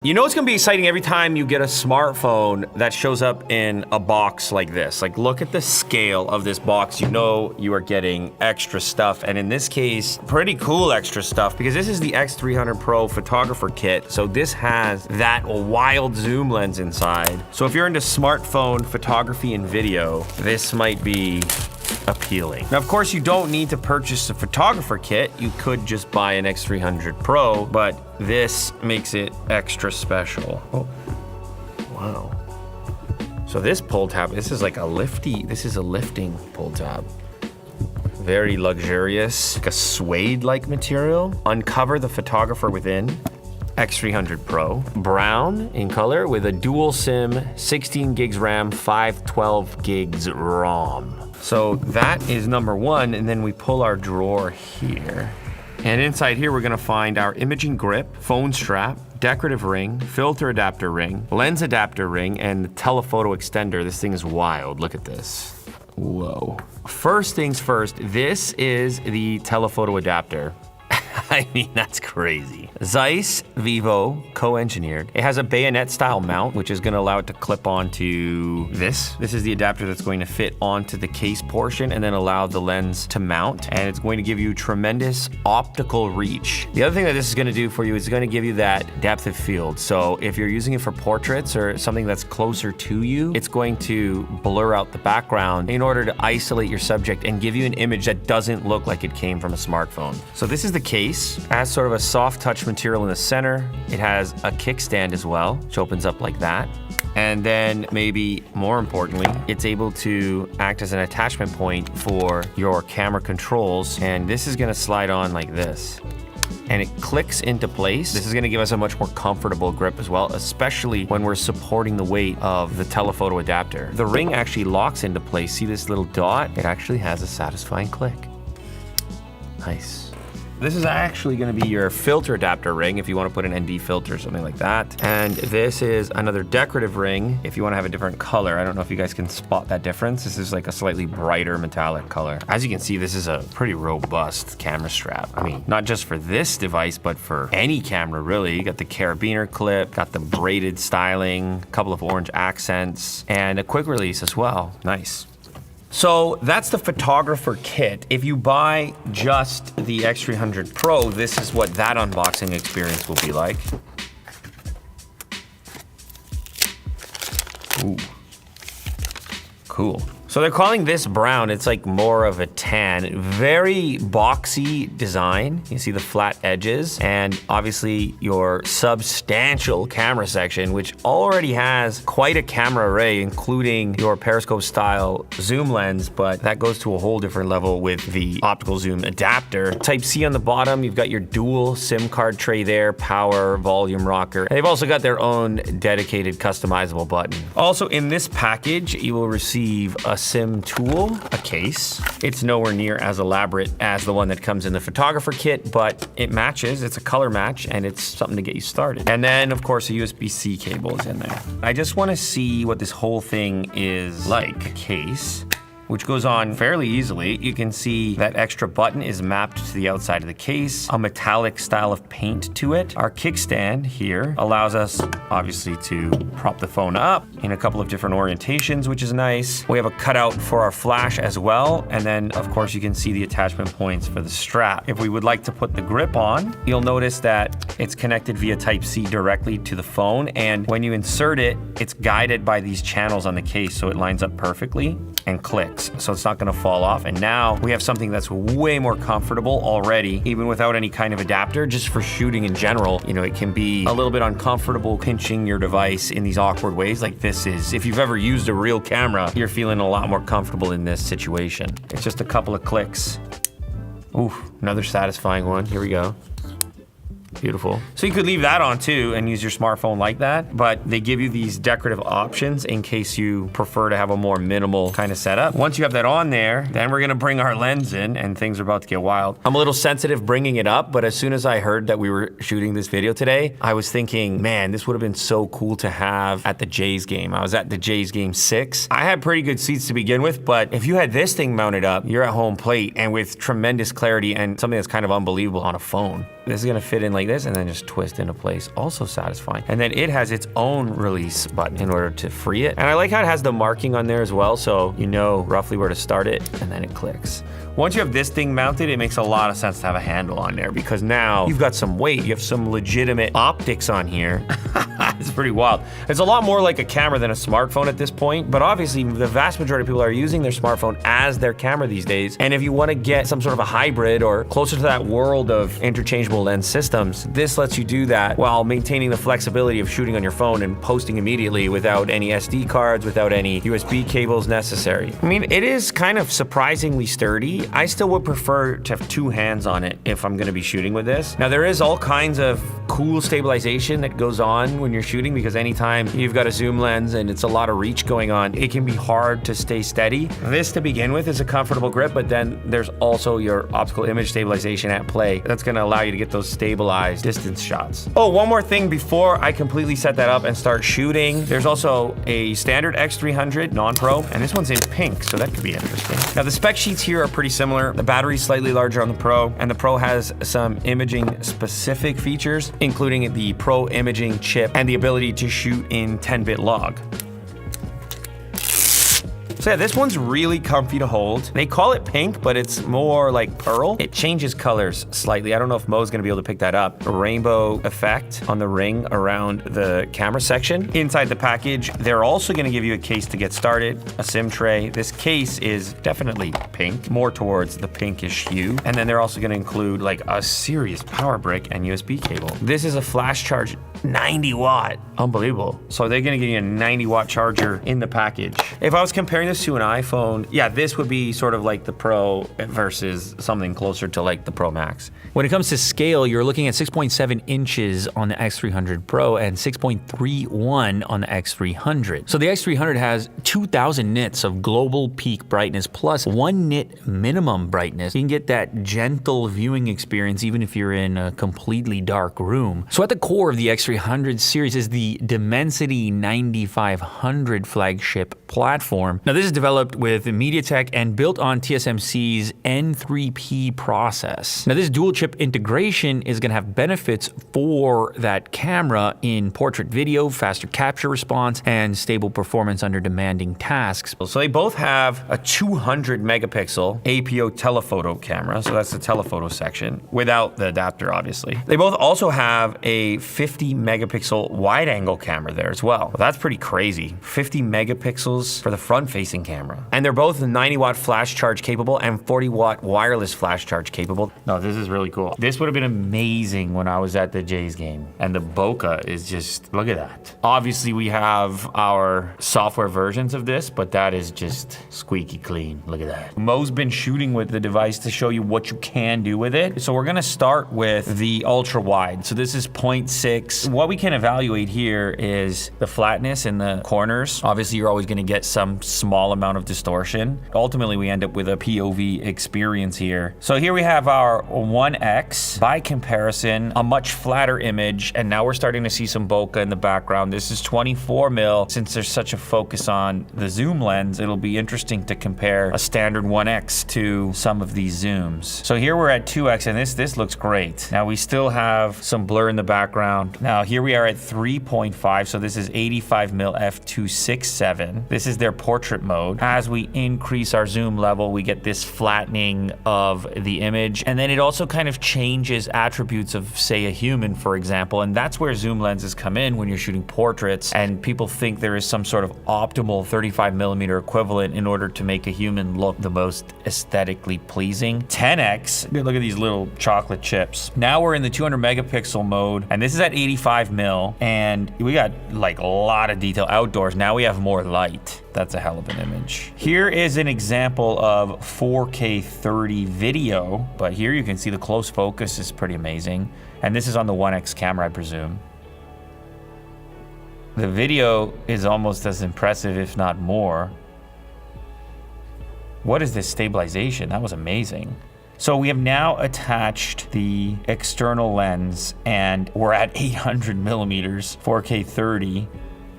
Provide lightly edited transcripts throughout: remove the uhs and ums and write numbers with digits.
You know it's gonna be exciting every time you get a smartphone that shows up in a box like this. Like, look at the scale of this box. You know you are getting extra stuff, and in this case, pretty cool extra stuff, because this is the X300 Pro photographer kit. So this has that wild zoom lens inside. So if you're into smartphone photography and video, this might be appealing. Now, of course, you don't need to purchase a photographer kit. You could just buy an X300 Pro, but this makes it extra special. Oh, wow. So this pull tab, this is like a lifting pull tab. Very luxurious, like a suede-like material. Uncover the photographer within. X300 Pro. Brown in color with a dual SIM, 16 gigs RAM, 512 gigs ROM. So that is number one, and then we pull our drawer here. And inside here, we're gonna find our imaging grip, phone strap, decorative ring, filter adapter ring, lens adapter ring, and the telephoto extender. This thing is wild, look at this. Whoa. First things first, this is the telephoto adapter. I mean, that's crazy. Zeiss Vivo co-engineered. It has a bayonet style mount, which is gonna allow it to clip onto this. This is the adapter that's going to fit onto the case portion and then allow the lens to mount. And it's going to give you tremendous optical reach. The other thing that this is gonna do for you is gonna give you that depth of field. So if you're using it for portraits or something that's closer to you, it's going to blur out the background in order to isolate your subject and give you an image that doesn't look like it came from a smartphone. So this is the case. It has sort of a soft touch material in the center. It has a kickstand as well, which opens up like that. And then maybe more importantly, it's able to act as an attachment point for your camera controls. And this is gonna slide on like this. And it clicks into place. This is gonna give us a much more comfortable grip as well, especially when we're supporting the weight of the telephoto adapter. The ring actually locks into place. See this little dot? It actually has a satisfying click. Nice. This is actually gonna be your filter adapter ring if you wanna put an ND filter or something like that. And this is another decorative ring if you wanna have a different color. I don't know if you guys can spot that difference. This is like a slightly brighter metallic color. As you can see, this is a pretty robust camera strap. I mean, not just for this device, but for any camera really. You got the carabiner clip, got the braided styling, a couple of orange accents, and a quick release as well. Nice. So that's the photographer kit. If you buy just the X300 Pro, this is what that unboxing experience will be like. Ooh, cool. So they're calling this brown. It's like more of a tan. Very boxy design. You see the flat edges and obviously your substantial camera section, which already has quite a camera array, including your periscope style zoom lens, but that goes to a whole different level with the optical zoom adapter. Type-C on the bottom, you've got your dual SIM card tray there, power, volume rocker. And they've also got their own dedicated customizable button. Also in this package, you will receive a SIM tool, a case. It's nowhere near as elaborate as the one that comes in the photographer kit, but it matches, it's a color match, and it's something to get you started. And then, of course, a USB-C cable is in there. I just wanna see what this whole thing is like. A case, which goes on fairly easily. You can see that extra button is mapped to the outside of the case, a metallic style of paint to it. Our kickstand here allows us, obviously, to prop the phone up in a couple of different orientations, which is nice. We have a cutout for our flash as well, and then, of course, you can see the attachment points for the strap. If we would like to put the grip on, you'll notice that it's connected via Type-C directly to the phone, and when you insert it, it's guided by these channels on the case, so it lines up perfectly and clicks, so it's not gonna fall off. And now we have something that's way more comfortable already, even without any kind of adapter, just for shooting in general. You know, it can be a little bit uncomfortable pinching your device in these awkward ways like this is. If you've ever used a real camera, you're feeling a lot more comfortable in this situation. It's just a couple of clicks. Ooh, another satisfying one, here we go. Beautiful. So you could leave that on too and use your smartphone like that, but they give you these decorative options in case you prefer to have a more minimal kind of setup. Once you have that on there, then we're gonna bring our lens in and things are about to get wild. I'm a little sensitive bringing it up, but as soon as I heard that we were shooting this video today, I was thinking, man, this would have been so cool to have at the Jays game. I was at the Jays game 6. I had pretty good seats to begin with, but if you had this thing mounted up, you're at home plate and with tremendous clarity and something that's kind of unbelievable on a phone. This is gonna fit in like this and then just twist into place. Also satisfying. And then it has its own release button in order to free it. And I like how it has the marking on there as well, so you know roughly where to start it, and then it clicks. Once you have this thing mounted, it makes a lot of sense to have a handle on there, because now you've got some weight, you have some legitimate optics on here. It's pretty wild. It's a lot more like a camera than a smartphone at this point, but obviously the vast majority of people are using their smartphone as their camera these days. And if you want to get some sort of a hybrid or closer to that world of interchangeable lens systems, this lets you do that while maintaining the flexibility of shooting on your phone and posting immediately without any SD cards, without any USB cables necessary. I mean, it is kind of surprisingly sturdy. I still would prefer to have two hands on it if I'm gonna be shooting with this. Now, there is all kinds of cool stabilization that goes on when you're shooting, because anytime you've got a zoom lens and it's a lot of reach going on, it can be hard to stay steady. This, to begin with, is a comfortable grip, but then there's also your optical image stabilization at play. That's gonna allow you to get those stabilized distance shots. Oh, one more thing before I completely set that up and start shooting. There's also a standard X300 non-pro, and this one's in pink, so that could be interesting. Now, the spec sheets here are pretty similar. The battery's slightly larger on the Pro, and the Pro has some imaging specific features, including the Pro imaging chip and the ability to shoot in 10-bit log. So yeah, this one's really comfy to hold. They call it pink, but it's more like pearl. It changes colors slightly. I don't know if Mo's gonna be able to pick that up. A rainbow effect on the ring around the camera section. Inside the package, they're also gonna give you a case to get started, a SIM tray. This case is definitely pink, more towards the pinkish hue. And then they're also gonna include like a serious power brick and USB cable. This is a flash charge, 90 watt, unbelievable. So they're gonna give you a 90 watt charger in the package. If I was comparing this to an iPhone, yeah, this would be sort of like the Pro versus something closer to like the Pro Max. When it comes to scale, you're looking at 6.7 inches on the X300 Pro and 6.31 on the X300. So the X300 has 2000 nits of global peak brightness plus 1 nit minimum brightness. You can get that gentle viewing experience even if you're in a completely dark room. So at the core of the X300 series is the Dimensity 9500 flagship platform. Now, this is developed with MediaTek and built on TSMC's N3P process. Now, this dual chip integration is going to have benefits for that camera in portrait video, faster capture response, and stable performance under demanding tasks. So they both have a 200 megapixel APO telephoto camera, so that's the telephoto section, without the adapter, obviously. They both also have a 50 megapixel wide angle camera there as well. That's pretty crazy. 50 megapixels for the front-facing camera. And they're both 90 watt flash charge capable and 40 watt wireless flash charge capable. No, this is really cool. This would have been amazing when I was at the Jays game. And the bokeh is just, look at that. Obviously we have our software versions of this, but that is just squeaky clean. Look at that. Mo's been shooting with the device to show you what you can do with it. So we're gonna start with the ultra wide. So this is 0.6. What we can evaluate here is the flatness in the corners. Obviously you're always gonna get some small amount of distortion. Ultimately, we end up with a POV experience here. So here we have our 1X. By comparison, a much flatter image, and now we're starting to see some bokeh in the background. This is 24 mil. Since there's such a focus on the zoom lens, it'll be interesting to compare a standard 1X to some of these zooms. So here we're at 2X, and this looks great. Now we still have some blur in the background. Now here we are at 3.5, so this is 85 mil f2.67. This is their portrait mode. As we increase our zoom level, we get this flattening of the image. And then it also kind of changes attributes of, say, a human, for example. And that's where zoom lenses come in when you're shooting portraits. And people think there is some sort of optimal 35 millimeter equivalent in order to make a human look the most aesthetically pleasing. 10X, look at these little chocolate chips. Now we're in the 200 megapixel mode, and this is at 85 mil. And we got like a lot of detail outdoors. Now we have more light. That's a hell of an image. Here is an example of 4K 30 video, but here you can see the close focus is pretty amazing. And this is on the 1X camera, I presume. The video is almost as impressive, if not more. What is this stabilization? That was amazing. So we have now attached the external lens, and we're at 800 millimeters, 4K 30.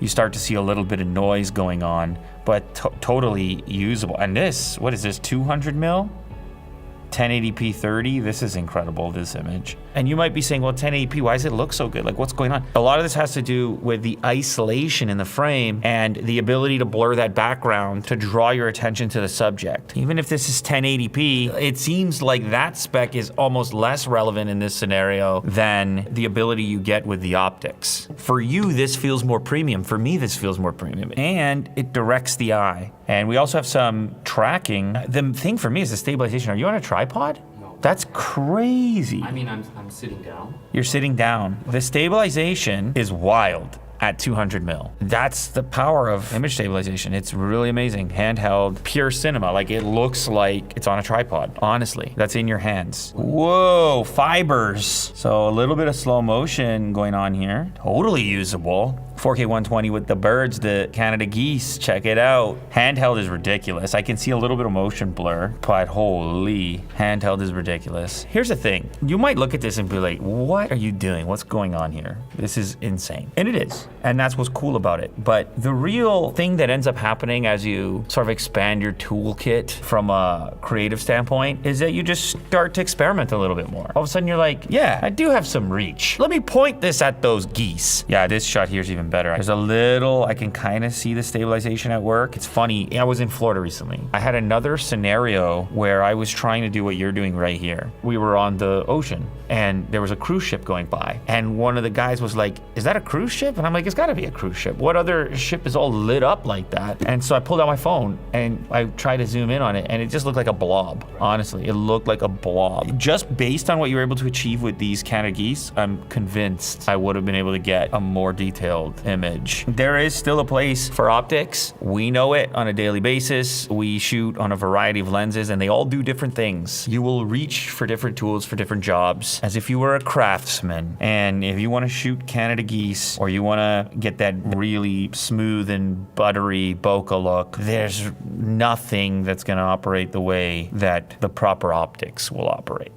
You start to see a little bit of noise going on, but totally usable. And this, what is this, 200 mil? 1080p 30, this is incredible, this image. And you might be saying, well, 1080p, why does it look so good? Like, what's going on? A lot of this has to do with the isolation in the frame and the ability to blur that background to draw your attention to the subject. Even if this is 1080p, it seems like that spec is almost less relevant in this scenario than the ability you get with the optics. For you, this feels more premium. For me, this feels more premium. And it directs the eye. And we also have some tracking. The thing for me is the stabilization. Are you on a tripod? No. That's crazy. I mean, I'm sitting down. You're sitting down. The stabilization is wild at 200 mil. That's the power of image stabilization. It's really amazing. Handheld, pure cinema. Like, it looks like it's on a tripod, honestly. That's in your hands. Whoa, fibers. So a little bit of slow motion going on here. Totally usable. 4K 120 with the birds, the Canada geese. Check it out. Handheld is ridiculous. I can see a little bit of motion blur, but holy, handheld is ridiculous. Here's the thing. You might look at this and be like, what are you doing? What's going on here? This is insane. And it is. And that's what's cool about it. But the real thing that ends up happening as you sort of expand your toolkit from a creative standpoint is that you just start to experiment a little bit more. All of a sudden you're like, yeah, I do have some reach. Let me point this at those geese. Yeah, this shot here is even better. There's a little, I can kind of see the stabilization at work. It's funny, I was in Florida recently. I had another scenario where I was trying to do what you're doing right here. We were on the ocean and there was a cruise ship going by. And one of the guys was like, is that a cruise ship? And I'm like, it's gotta be a cruise ship. What other ship is all lit up like that? And so I pulled out my phone and I tried to zoom in on it and it just looked like a blob. Honestly, it looked like a blob. Just based on what you were able to achieve with these Canada geese, I'm convinced I would have been able to get a more detailed image. There is still a place for optics. We know it on a daily basis. We shoot on a variety of lenses and they all do different things. You will reach for different tools for different jobs as if you were a craftsman. And if you want to shoot Canada geese or you want to get that really smooth and buttery bokeh look, there's nothing that's going to operate the way that the proper optics will operate.